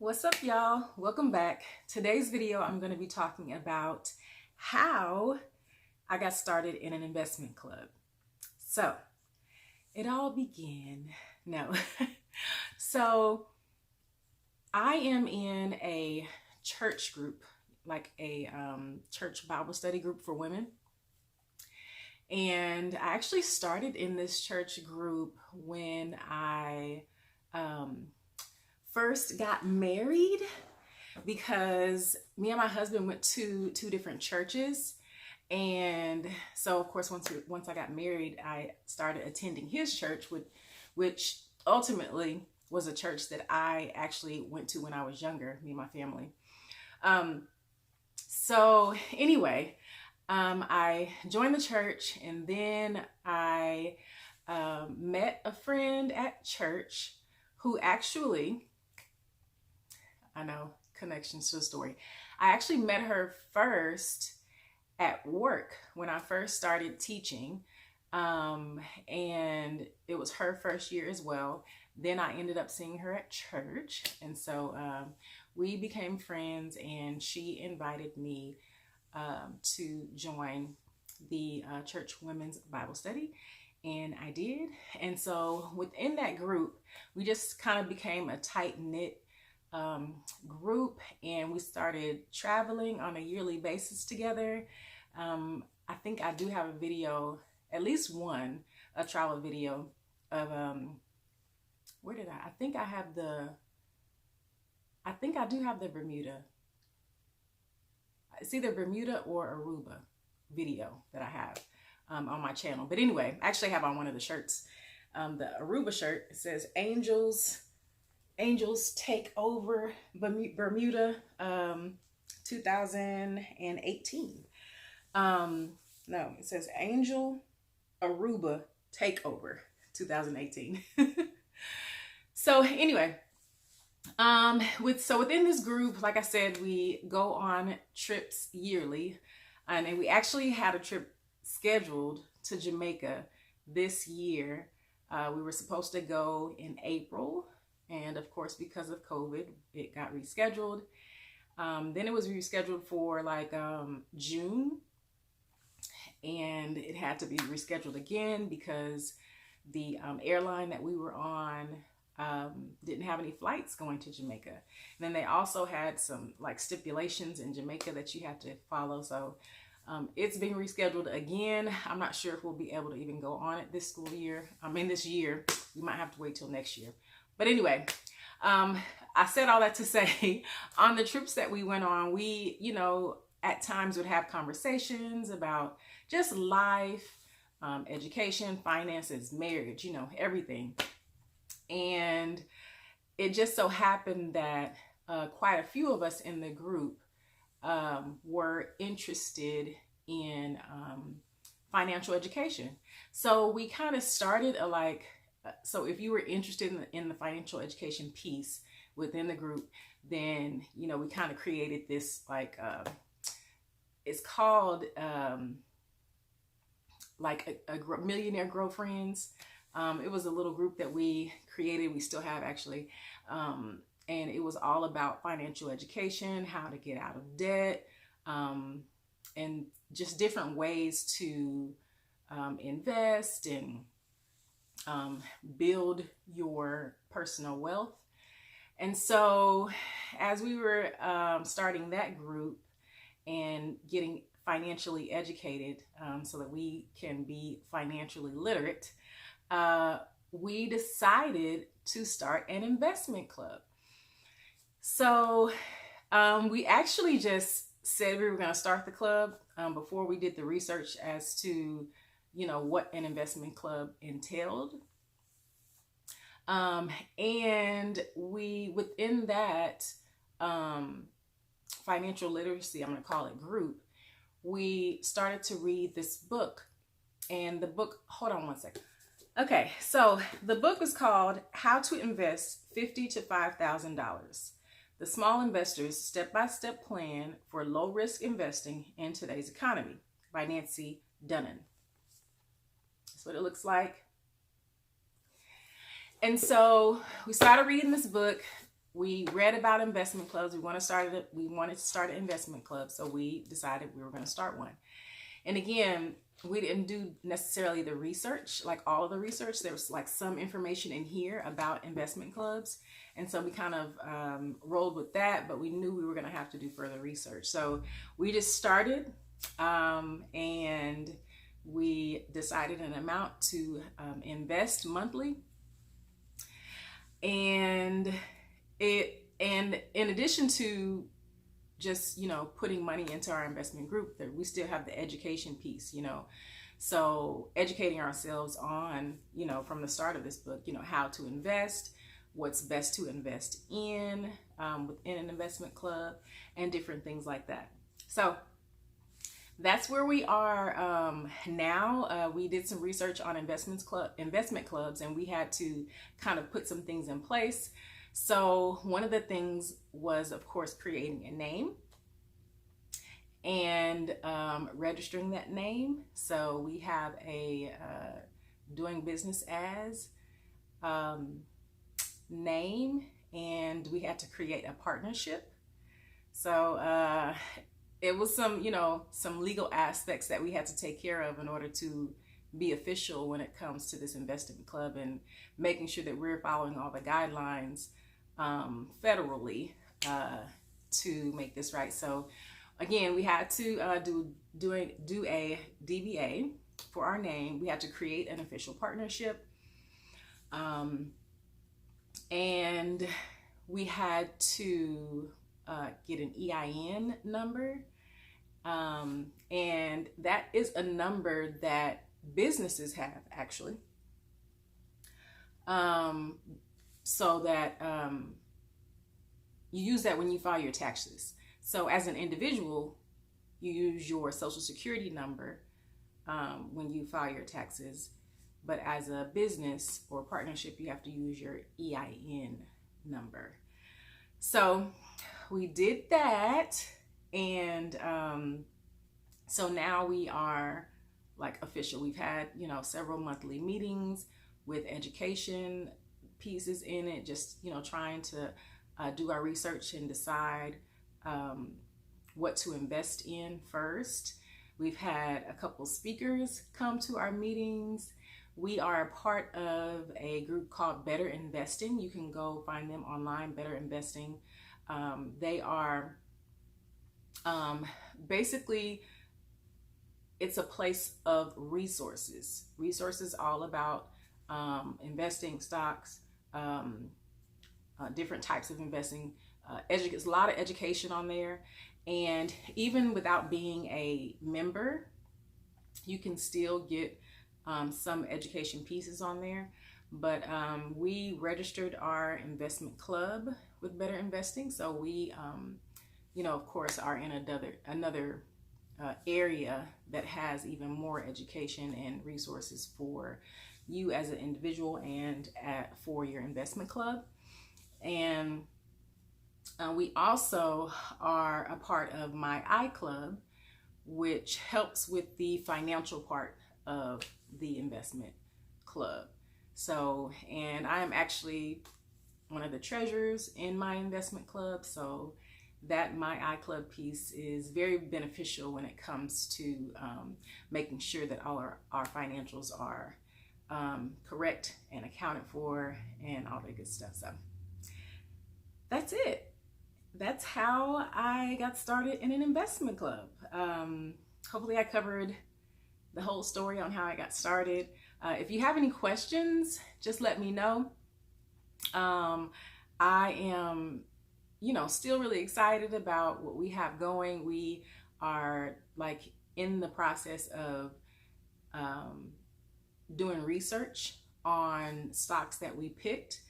What's up, y'all? Welcome back. Today's video, I'm going to be talking about how I got started in an investment club. So it all began. No. So I am in a church group, like a church Bible study group for women. And I actually started in this church group when I first got married, because me and my husband went to two different churches. And so of course, once I got married, I started attending his church, which ultimately was a church that I actually went to when I was younger, me and my family. So anyway, I joined the church, and then I met a friend at church who actually, I know, connections to the story. I actually met her first at work when I first started teaching. And it was her first year as well. Then I ended up seeing her at church. And so we became friends, and she invited me to join the church women's Bible study. And I did. And so within that group, we just kind of became a tight-knit group, and we started traveling on a yearly basis together. I think I do have a video, at least one, a travel video of where did I think I do have the Bermuda. It's either Bermuda or Aruba video that I have on my channel. But anyway, I actually have on one of the shirts, the Aruba shirt. It says Angels Take Over Bermuda 2018. No, it says Angel Aruba Takeover 2018. So anyway, within this group, like I said, we go on trips yearly, and we actually had a trip scheduled to Jamaica this year. We were supposed to go in April, and of course, because of COVID, it got rescheduled. Then it was rescheduled for like June, and it had to be rescheduled again because the airline that we were on didn't have any flights going to Jamaica. And then they also had some like stipulations in Jamaica that you have to follow. So it's being rescheduled again. I'm not sure if we'll be able to even go on it this school year. This year. We might have to wait till next year. But anyway, I said all that to say, on the trips that we went on, we, at times would have conversations about just life, education, finances, marriage, everything. And it just so happened that quite a few of us in the group were interested in financial education. So we kind of started so if you were interested in the financial education piece within the group, then, we kind of created this, it's called a Millionaire Girlfriends. It was a little group that we created. We still have, actually. And it was all about financial education, how to get out of debt, and just different ways to invest and build your personal wealth. And so as we were starting that group and getting financially educated so that we can be financially literate, we decided to start an investment club. So we actually just said we were going to start the club before we did the research as to, what an investment club entailed. And within that financial literacy, I'm going to call it, group, we started to read this book. And the book, hold on one second. Okay, so the book was called How to Invest $50,000 to $5,000. The Small Investor's Step-by-Step Plan for Low-Risk Investing in Today's Economy by Nancy Dunan. That's what it looks like. And so we started reading this book. we read about investment clubs. We wanted to start an investment club, so we decided we were going to start one. And again, we didn't do necessarily the research, like all of the research. There was like some information in here about investment clubs. And so we kind of rolled with that, but we knew we were going to have to do further research. So we just started and we decided an amount to invest monthly. And in addition to just, putting money into our investment group, that we still have the education piece, so educating ourselves on, from the start of this book, how to invest, what's best to invest in within an investment club, and different things like that. So that's where we are now. We did some research on investment clubs, and we had to kind of put some things in place. So one of the things was, of course, creating a name and registering that name. So we have a doing business as name, and we had to create a partnership. So it was some legal aspects that we had to take care of in order to be official when it comes to this investment club, and making sure that we're following all the guidelines federally to make this right. So again, we had to do a DBA for our name. We had to create an official partnership, and we had to get an EIN number, and that is a number that businesses have, actually, so that you use that when you file your taxes. So as an individual, you use your social security number when you file your taxes, but as a business or partnership, you have to use your EIN number. So we did that, and so now we are like official. We've had several monthly meetings with education pieces in it, just trying to do our research and decide what to invest in first. We've had a couple speakers come to our meetings. We are a part of a group called Better Investing. You can go find them online, Better Investing. They are basically, it's a place of resources. Resources all about investing, stocks, different types of investing. It's a lot of education on there. And even without being a member, you can still get some education pieces on there. But we registered our investment club with Better Investing. So we, of course, are in another area that has even more education and resources for you as an individual and for your investment club. And we also are a part of My iClub, which helps with the financial part of the investment club. So, and I am actually one of the treasurers in my investment club. So that My iClub piece is very beneficial when it comes to making sure that all our financials are correct and accounted for and all that good stuff. So that's it. That's how I got started in an investment club. Hopefully I covered the whole story on how I got started. If you have any questions, just let me know. I am, still really excited about what we have going. We are like in the process of doing research on stocks that we picked,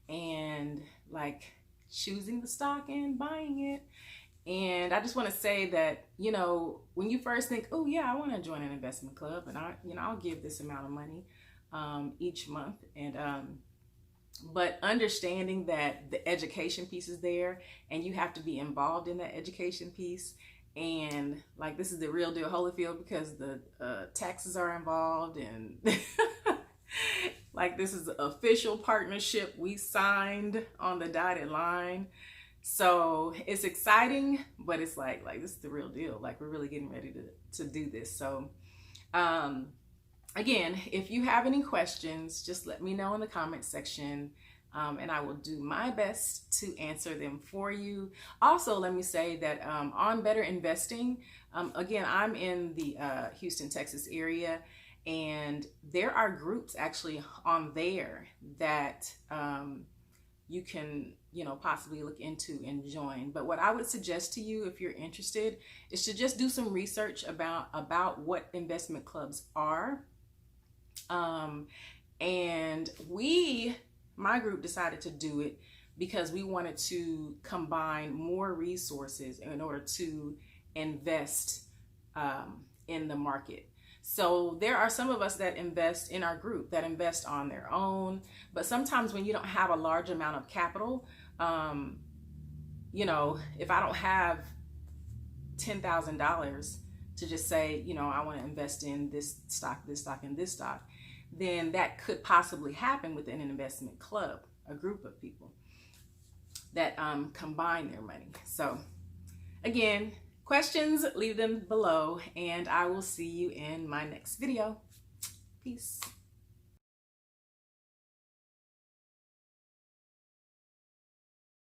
and like choosing the stock and buying it. And I just want to say that, when you first think, oh yeah, I want to join an investment club, and I'll give this amount of money each month, and but understanding that the education piece is there, and you have to be involved in that education piece, and like this is the real deal Holyfield, because the taxes are involved, and like this is an official partnership. We signed on the dotted line. So it's exciting, but it's like this is the real deal. Like we're really getting ready to do this. So again, if you have any questions, just let me know in the comment section. And I will do my best to answer them for you. Also, let me say that on Better Investing, again, I'm in the Houston, Texas area, and there are groups actually on there that you can, possibly look into and join. But what I would suggest to you, if you're interested, is to just do some research about what investment clubs are. And my group decided to do it because we wanted to combine more resources in order to invest in the market. So there are some of us that invest in our group that invest on their own, but sometimes when you don't have a large amount of capital, if I don't have $10,000 to just say, I want to invest in this stock, and this stock, then that could possibly happen within an investment club, a group of people that combine their money. So again, questions, leave them below, and I will see you in my next video. Peace.